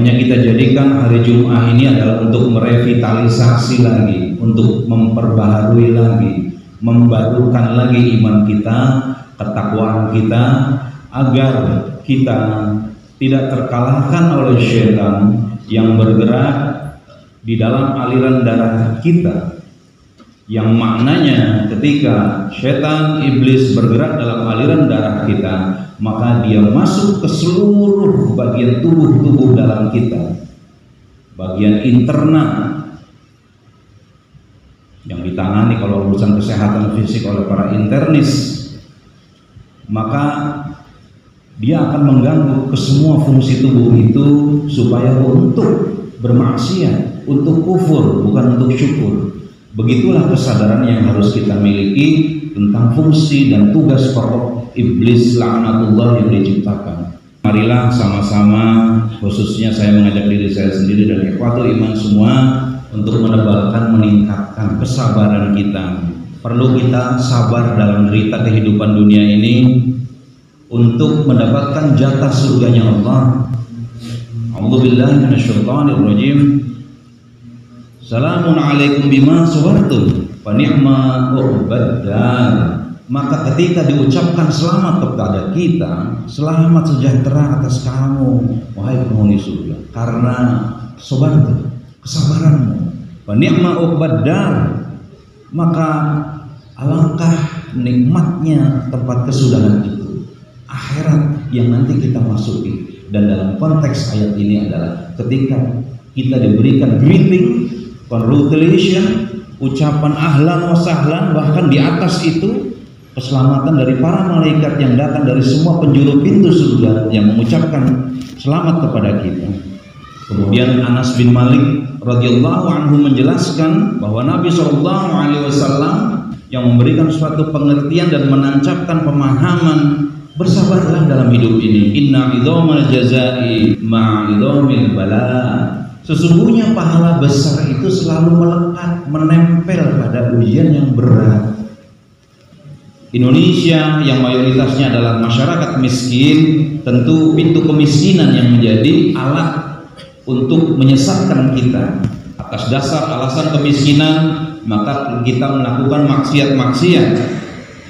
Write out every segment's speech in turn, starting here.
Makanya kita jadikan hari Jumat ini adalah untuk merevitalisasi lagi, untuk memperbaharui lagi, membarukan lagi iman kita, ketakwaan kita, agar kita tidak terkalahkan oleh syaitan yang bergerak di dalam aliran darah kita. Yang maknanya ketika syaitan iblis bergerak dalam aliran darah kita, maka dia masuk ke seluruh bagian tubuh dalam kita, bagian internal yang ditangani kalau urusan kesehatan fisik oleh para internis, maka dia akan mengganggu ke semua fungsi tubuh itu supaya untuk bermaksiat, untuk kufur, bukan untuk syukur. Begitulah kesadaran yang harus kita miliki tentang fungsi dan tugas pokok iblis laknatullah yang diciptakan. Marilah sama-sama, khususnya saya mengajak diri saya sendiri dan ikhwatul iman semua, untuk menebalkan, meningkatkan kesabaran kita. Perlu kita sabar dalam derita kehidupan dunia ini untuk mendapatkan jatah surganya Allah. A'udzubillahi minasyaitonirrajim. Salamun alaikum bima sabartum fa ni'ma uqbaddar. Maka ketika diucapkan selamat kepada kita, selamat sejahtera atas kamu wahai penghuni surga, karena sabartum, kesabaranmu. Fa ni'ma uqbaddar, maka alangkah nikmatnya tempat kesudahan itu, akhirat yang nanti kita masuki. Dan dalam konteks ayat ini adalah ketika kita diberikan greeting, congratulations, ucapan ahlan wa sahlan, bahkan di atas itu keselamatan dari para malaikat yang datang dari semua penjuru pintu surga yang mengucapkan selamat kepada kita. Kemudian Anas bin Malik radhiyallahu anhu menjelaskan bahwa Nabi SAW yang memberikan suatu pengertian dan menancapkan pemahaman, bersabarlah dalam hidup ini. Inna idhamal jazai ma'idhamil bala. Sesungguhnya pahala besar itu selalu melekat, menempel pada ujian yang berat. Indonesia yang mayoritasnya adalah masyarakat miskin, tentu pintu kemiskinan yang menjadi alat untuk menyesatkan kita. Atas dasar alasan kemiskinan, maka kita melakukan maksiat-maksiat.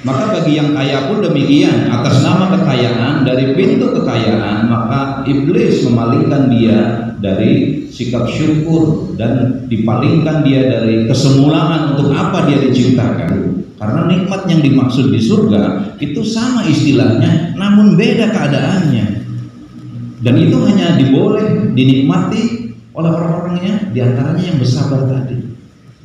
Maka bagi yang kaya pun demikian, atas nama kekayaan, dari pintu kekayaan, maka iblis memalingkan dia dari sikap syukur dan dipalingkan dia dari kesemulaan untuk apa dia diciptakan. Karena nikmat yang dimaksud di surga itu sama istilahnya, namun beda keadaannya. Dan itu hanya diboleh dinikmati oleh orang-orangnya, diantaranya yang bersabar tadi.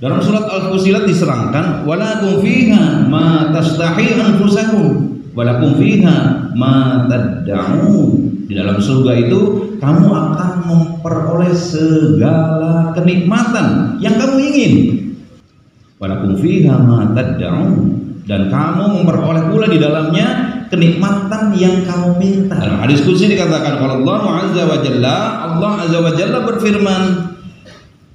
Dalam surat Al-Fusilat diserangkan, walakum fiha ma tastahi anfusakum walakum fiha ma tad'un. Di dalam surga itu kamu akan memperoleh segala kenikmatan yang kamu ingin. Walakum fiha ma tad'un, dan kamu memperoleh pula di dalamnya kenikmatan yang kamu minta. Dalam hadis qudsi dikatakan, kalau Allah Azza wa Jalla berfirman,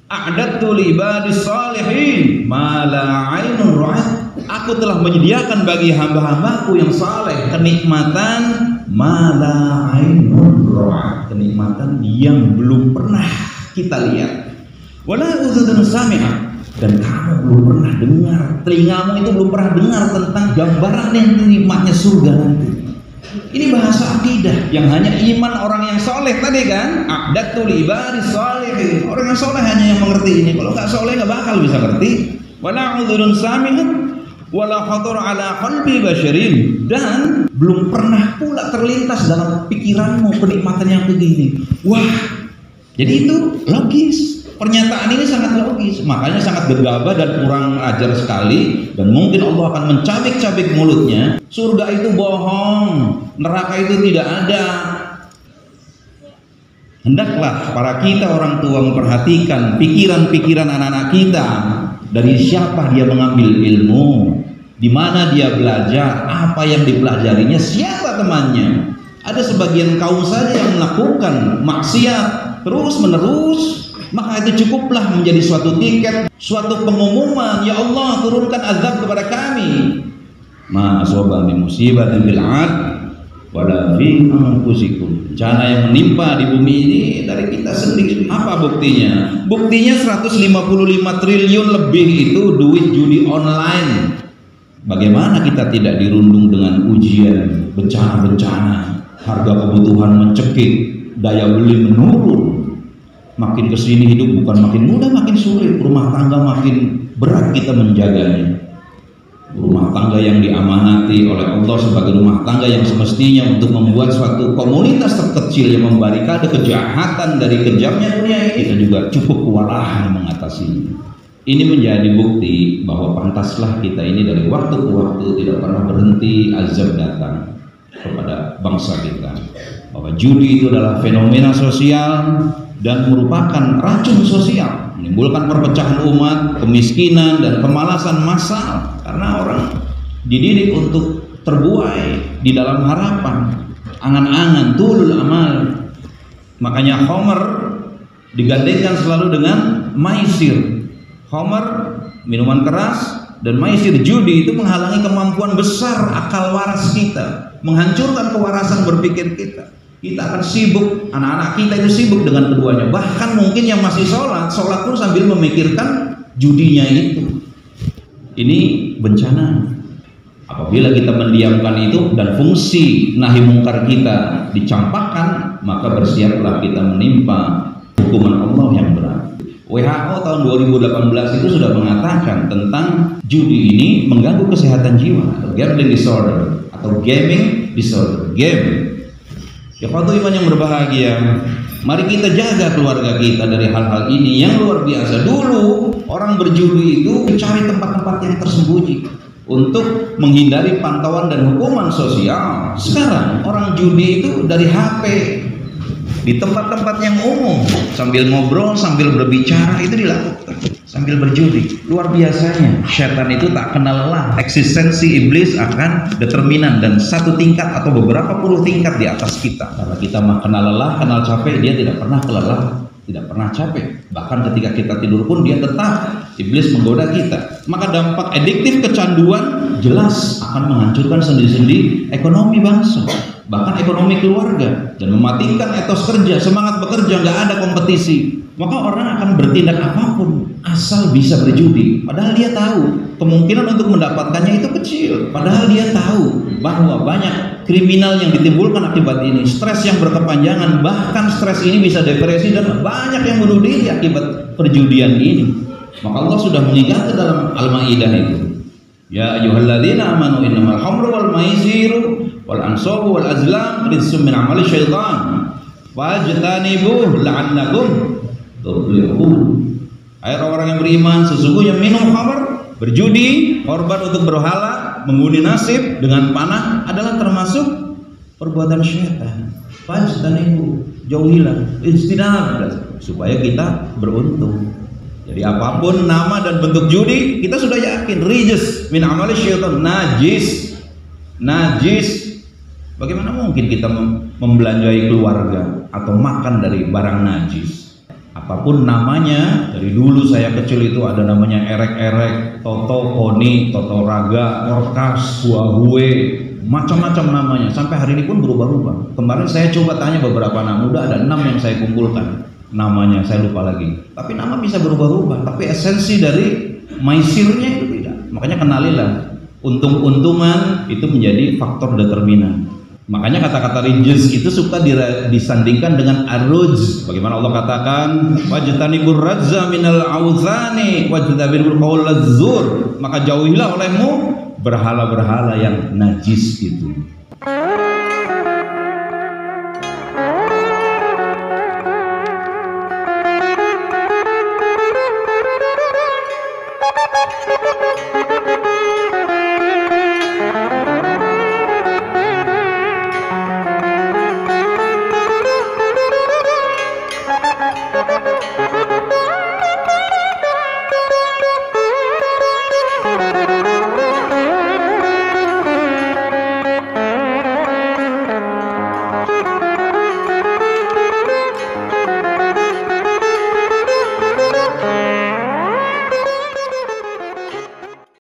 a'dadtu li ibadis salihin ma la 'ainun ra'at. Aku telah menyediakan bagi hamba-hambaku yang saleh kenikmatan ma la 'ainun ra'at, kenikmatan yang belum pernah kita lihat. Wala udhun sami'ah, dan kamu belum pernah dengar, telingamu itu belum pernah dengar tentang gambaran yang nikmatnya surga nanti. Ini bahasa akidah yang hanya iman orang yang soleh tadi kan, a'dadtu li ibadis salihin. Orang yang soleh hanya yang mengerti ini. Kalau nggak soleh nggak bakal bisa ngerti. Wala udhun sami'at wala khatar ala qalbi basyarin, dan belum pernah pula terlintas dalam pikiranmu kenikmatan yang begini. Wah, jadi itu logis. Pernyataan ini sangat logis, makanya sangat gegabah dan kurang ajar sekali, dan mungkin Allah akan mencabik-cabik mulutnya. Surga itu bohong, neraka itu tidak ada. Hendaklah para kita orang tua memperhatikan pikiran-pikiran anak-anak kita. Dari siapa dia mengambil ilmu, di mana dia belajar, apa yang dipelajarinya, siapa temannya. Ada sebagian kaum saja yang melakukan maksiat terus menerus, maka itu cukuplah menjadi suatu tiket, suatu pengumuman, ya Allah turunkan azab kepada kami. Ma asaba min musibatin bil 'ad wala fi anfusikum. Bencana yang menimpa di bumi ini dari kita sendiri. Apa buktinya? Buktinya 155 triliun lebih itu duit judi online. Bagaimana kita tidak dirundung dengan ujian, bencana-bencana, harga kebutuhan mencekik, daya beli menurun. Makin kesini hidup bukan makin mudah, makin sulit. Rumah tangga makin berat kita menjaganya. Rumah tangga yang diamanati oleh Allah sebagai rumah tangga yang semestinya untuk membuat suatu komunitas terkecil yang membarikade kejahatan dari kejamnya dunia ini, kita juga cukup kewalahan mengatasinya. Ini menjadi bukti bahwa pantaslah kita ini dari waktu ke waktu tidak pernah berhenti azab datang kepada bangsa kita. Bahwa judi itu adalah fenomena sosial dan merupakan racun sosial, menimbulkan perpecahan umat, kemiskinan dan kemalasan massal karena orang dididik untuk terbuai di dalam harapan, angan-angan, tulul amal. Makanya Khamr digandengkan selalu dengan maisir. Khamr, minuman keras, dan maisir, judi itu menghalangi kemampuan besar akal waras kita, menghancurkan kewarasan berpikir kita. Kita akan sibuk, anak-anak kita itu sibuk dengan keduanya. Bahkan mungkin yang masih sholat pun sambil memikirkan judinya itu. Ini bencana. Apabila kita mendiamkan itu dan fungsi nahi mungkar kita dicampakkan, maka bersiaplah kita menimpa hukuman Allah yang berat. WHO tahun 2018 itu sudah mengatakan tentang judi ini mengganggu kesehatan jiwa, atau gambling disorder atau gaming disorder, game. Ya waktu iman yang berbahagia, mari kita jaga keluarga kita dari hal-hal ini yang luar biasa. Dulu orang berjudi itu mencari tempat-tempat yang tersembunyi untuk menghindari pantauan dan hukuman sosial. Sekarang orang judi itu dari HP, di tempat-tempat yang umum, sambil ngobrol, sambil berbicara, itu dilakukan sambil berjudi. Luar biasanya, setan itu tak kenal lelah. Eksistensi iblis akan determinan dan satu tingkat atau beberapa puluh tingkat di atas kita. Karena kita mah kenal lelah, kenal capek, dia tidak pernah kelelahan, tidak pernah capek. Bahkan ketika kita tidur pun dia tetap, iblis menggoda kita. Maka dampak adiktif kecanduan jelas akan menghancurkan sendi-sendi ekonomi bangsa, bahkan ekonomi keluarga, dan mematikan etos kerja, semangat bekerja, nggak ada kompetisi. Maka orang akan bertindak apapun asal bisa berjudi, padahal dia tahu kemungkinan untuk mendapatkannya itu kecil. Padahal dia tahu bahwa banyak kriminal yang ditimbulkan akibat ini, stres yang berkepanjangan, bahkan stres ini bisa depresi dan banyak yang bunuh diri akibat perjudian ini. Maka Allah sudah mengingatkan dalam Al-Maidah itu, ya ayyuhalladzina amanu innamal khamru wal maisiru wal ansabu wal azlam rijsum min amali syaitan fajtanibuhu la'allakum tuflihun. Hai orang-orang yang beriman, sesungguhnya minum khamr, berjudi, korban untuk berhala, mengundi nasib dengan panah adalah termasuk perbuatan syaitan. Fajtanibuhu, jauhilah, istinab, supaya kita beruntung. Jadi apapun nama dan bentuk judi, kita sudah yakin rijs min amali syaitan, najis. Bagaimana mungkin kita membelanjai keluarga atau makan dari barang najis? Apapun namanya, dari dulu saya kecil itu ada namanya erek-erek, toto, koni, toto raga, orkas, huahue, macam-macam namanya. Sampai hari ini pun berubah-ubah. Kemarin saya coba tanya beberapa nama, udah ada 6 yang saya kumpulkan. Namanya saya lupa lagi, tapi nama bisa berubah-ubah, tapi esensi dari maisirnya itu tidak. Makanya kenalilah, untung-untungan itu menjadi faktor determinan. Makanya kata-kata rijz itu suka disandingkan dengan arruz. Bagaimana Allah katakan, wajtanibur radza minal audzani wajtanibul qaulaz zur, maka jauhilah olehmu berhala-berhala yang najis itu.